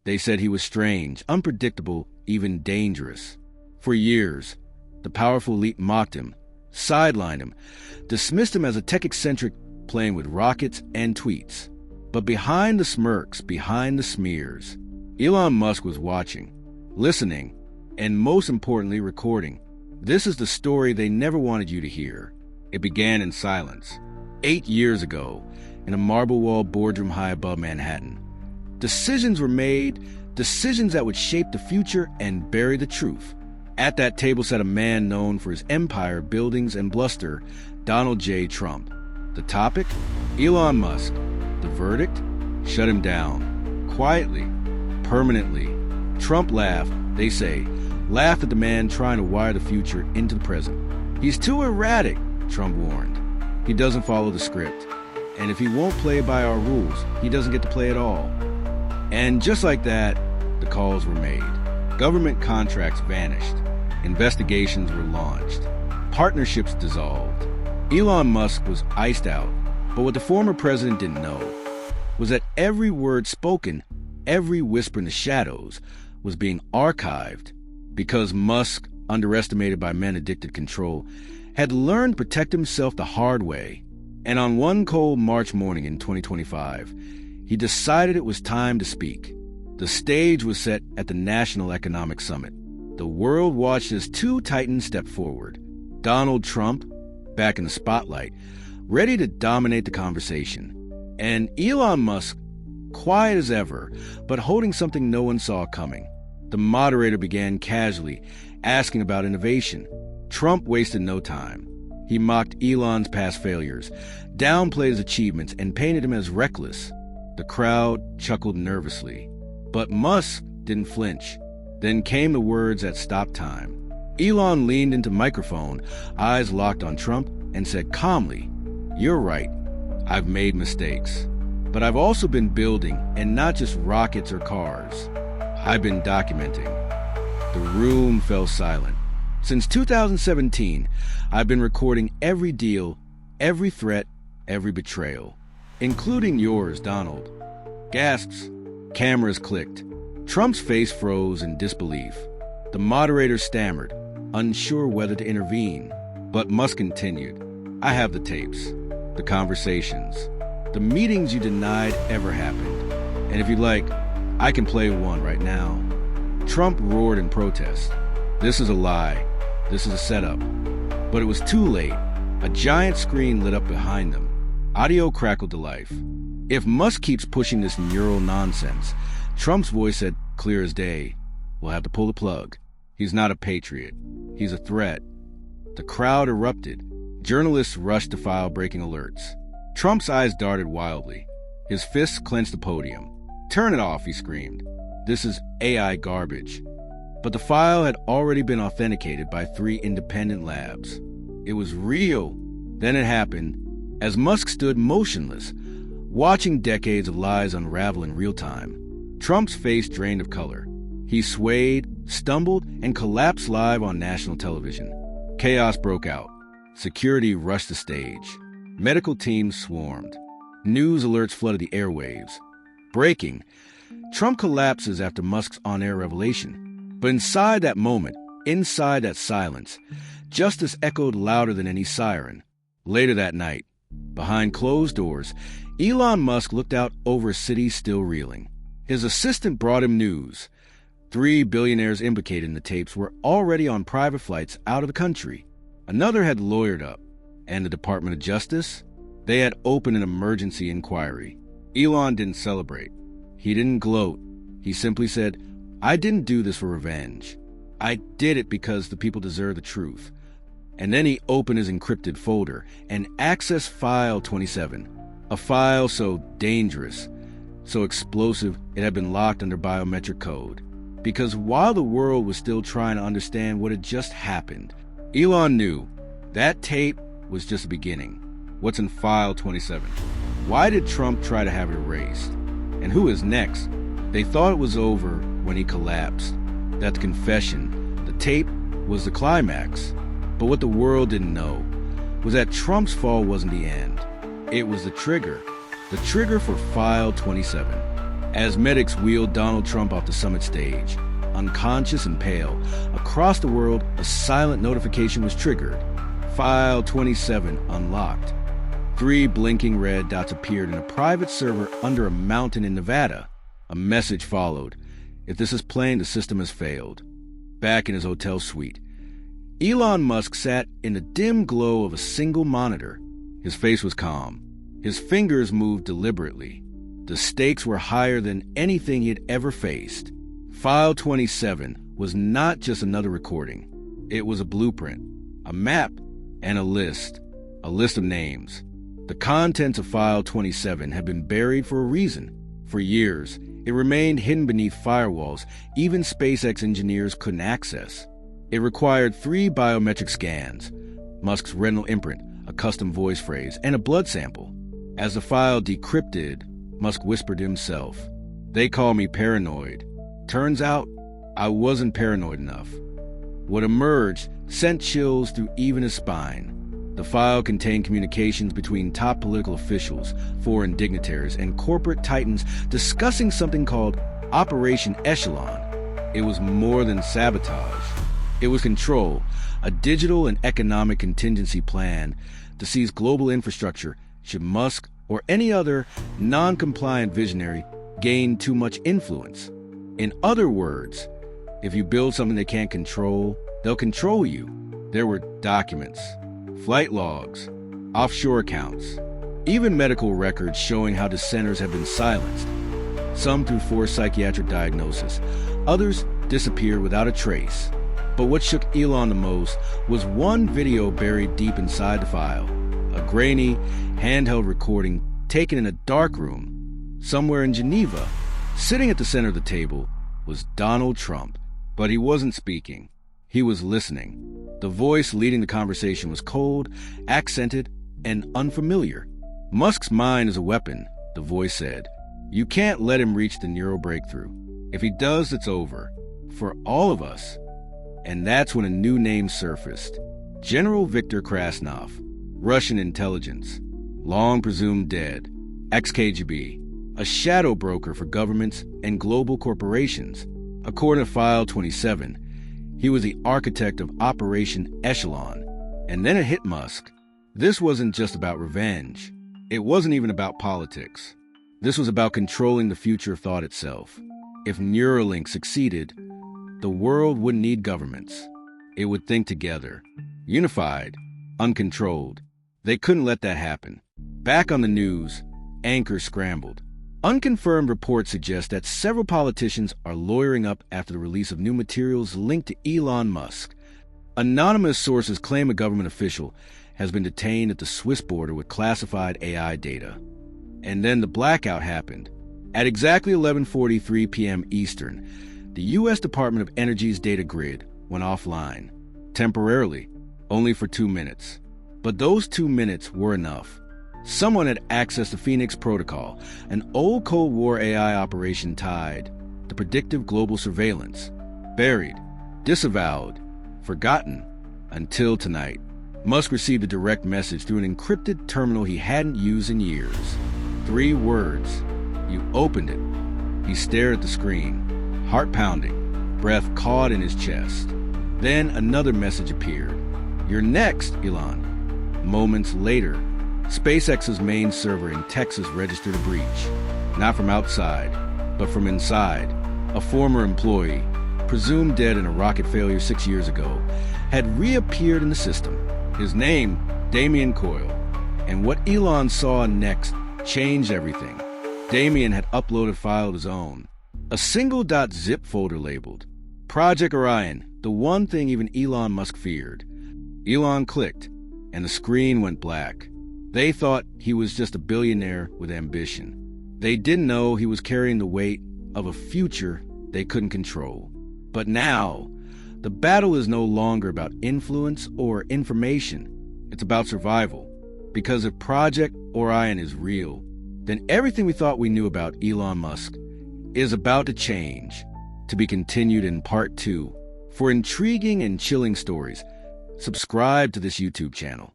They said he was strange, unpredictable, even dangerous. For years, the powerful elite mocked him, sidelined him, dismissed him as a tech-eccentric playing with rockets and tweets. But behind the smirks, behind the smears, Elon Musk was watching, listening, and most importantly, recording. This is the story they never wanted you to hear. It began in silence, 8 years ago, in a marble-walled boardroom high above Manhattan. Decisions were made, decisions that would shape the future and bury the truth. At that table sat a man known for his empire, buildings, and bluster, Donald J. Trump. The topic? Elon Musk. The verdict? Shut him down. Quietly. Permanently. Trump laughed, they say, laughed at the man trying to wire the future into the present. He's too erratic, Trump warned. He doesn't follow the script. And if he won't play by our rules, he doesn't get to play at all. And just like that, the calls were made. Government contracts vanished. Investigations were launched. Partnerships dissolved. Elon Musk was iced out. But what the former president didn't know was that every word spoken, every whisper in the shadows, was being archived because Musk, underestimated by men addicted to control, had learned to protect himself the hard way. And on one cold March morning in 2025, he decided it was time to speak. The stage was set at the National Economic Summit. The world watched as two titans stepped forward. Donald Trump, back in the spotlight, ready to dominate the conversation. And Elon Musk, quiet as ever, but holding something no one saw coming. The moderator began casually, asking about innovation. Trump wasted no time. He mocked Elon's past failures, downplayed his achievements, and painted him as reckless. The crowd chuckled nervously. But Musk didn't flinch. Then came the words that stopped time. Elon leaned into microphone, eyes locked on Trump, and said calmly, "You're right. I've made mistakes. But I've also been building, and not just rockets or cars. I've been documenting." The room fell silent. Since 2017, I've been recording every deal, every threat, every betrayal, including yours, Donald. Gasps. Cameras clicked. Trump's face froze in disbelief. The moderator stammered, unsure whether to intervene. But Musk continued. "I have the tapes, the conversations, the meetings you denied ever happened. And if you'd like, I can play one right now." Trump roared in protest. "This is a lie. This is a setup." But it was too late. A giant screen lit up behind them. Audio crackled to life. "If Musk keeps pushing this neural nonsense," Trump's voice said, clear as day, "we'll have to pull the plug. He's not a patriot. He's a threat." The crowd erupted. Journalists rushed to file breaking alerts. Trump's eyes darted wildly. His fists clenched the podium. "Turn it off," he screamed. "This is AI garbage." But the file had already been authenticated by 3 independent labs. It was real. Then it happened. As Musk stood motionless, watching decades of lies unravel in real time, Trump's face drained of color. He swayed, stumbled, and collapsed live on national television. Chaos broke out. Security rushed the stage. Medical teams swarmed. News alerts flooded the airwaves. Breaking. Trump collapses after Musk's on-air revelation. But inside that moment, inside that silence, justice echoed louder than any siren. Later that night, behind closed doors, Elon Musk looked out over a city still reeling. His assistant brought him news. 3 billionaires implicated in the tapes were already on private flights out of the country. Another had lawyered up. And the Department of Justice? They had opened an emergency inquiry. Elon didn't celebrate. He didn't gloat. He simply said, "I didn't do this for revenge. I did it because the people deserve the truth." And then he opened his encrypted folder and accessed File 27, a file so dangerous, so explosive it had been locked under biometric code. Because while the world was still trying to understand what had just happened, Elon knew that tape was just the beginning. What's in File 27? Why did Trump try to have it erased? And who is next? They thought it was over when he collapsed. That the confession, the tape, was the climax. But what the world didn't know was that Trump's fall wasn't the end. It was the trigger for File 27. As medics wheeled Donald Trump off the summit stage, unconscious and pale, across the world, a silent notification was triggered. File 27 unlocked. 3 blinking red dots appeared in a private server under a mountain in Nevada. A message followed. If this is playing, the system has failed. Back in his hotel suite, Elon Musk sat in the dim glow of a single monitor. His face was calm. His fingers moved deliberately. The stakes were higher than anything he had ever faced. File 27 was not just another recording. It was a blueprint, a map, and a list of names. The contents of File 27 had been buried for a reason. For years, it remained hidden beneath firewalls even SpaceX engineers couldn't access. It required 3 biometric scans, Musk's retinal imprint, a custom voice phrase, and a blood sample. As the file decrypted, Musk whispered to himself, "They call me paranoid. Turns out, I wasn't paranoid enough." What emerged sent chills through even his spine. The file contained communications between top political officials, foreign dignitaries, and corporate titans discussing something called Operation Echelon. It was more than sabotage. It was control, a digital and economic contingency plan to seize global infrastructure should Musk or any other non-compliant visionary gain too much influence. In other words, if you build something they can't control, they'll control you. There were documents, flight logs, offshore accounts, even medical records showing how dissenters have been silenced. Some through forced psychiatric diagnosis, others disappeared without a trace. But what shook Elon the most was one video buried deep inside the file. A grainy, handheld recording taken in a dark room, somewhere in Geneva. Sitting at the center of the table was Donald Trump. But he wasn't speaking. He was listening. The voice leading the conversation was cold, accented, and unfamiliar. "Musk's mind is a weapon," the voice said. "You can't let him reach the neural breakthrough. If he does, it's over. For all of us." And that's when a new name surfaced. General Viktor Krasnov, Russian intelligence, long presumed dead, ex-KGB, a shadow broker for governments and global corporations. According to File 27, he was the architect of Operation Echelon. And then it hit Musk. This wasn't just about revenge. It wasn't even about politics. This was about controlling the future of thought itself. If Neuralink succeeded, the world wouldn't need governments. It would think together, unified, uncontrolled. They couldn't let that happen. Back on the news, anchors scrambled. Unconfirmed reports suggest that several politicians are lawyering up after the release of new materials linked to Elon Musk. Anonymous sources claim a government official has been detained at the Swiss border with classified AI data. And then the blackout happened. At exactly 11:43 p.m. Eastern, the U.S. Department of Energy's data grid went offline. Temporarily, only for 2 minutes. But those 2 minutes were enough. Someone had accessed the Phoenix Protocol, an old Cold War AI operation tied to predictive global surveillance. Buried, disavowed, forgotten, until tonight. Musk received a direct message through an encrypted terminal he hadn't used in years. 3 words. You opened it. He stared at the screen, heart pounding, breath caught in his chest. Then another message appeared. You're next, Elon. Moments later, SpaceX's main server in Texas registered a breach. Not from outside, but from inside. A former employee, presumed dead in a rocket failure 6 years ago, had reappeared in the system. His name, Damien Coyle. And what Elon saw next changed everything. Damien had uploaded a file of his own. A single .zip folder labeled Project Orion, the one thing even Elon Musk feared. Elon clicked, and the screen went black. They thought he was just a billionaire with ambition. They didn't know he was carrying the weight of a future they couldn't control. But now, the battle is no longer about influence or information. It's about survival. Because if Project Orion is real, then everything we thought we knew about Elon Musk is about to change. To be continued in Part 2. For intriguing and chilling stories, subscribe to this YouTube channel.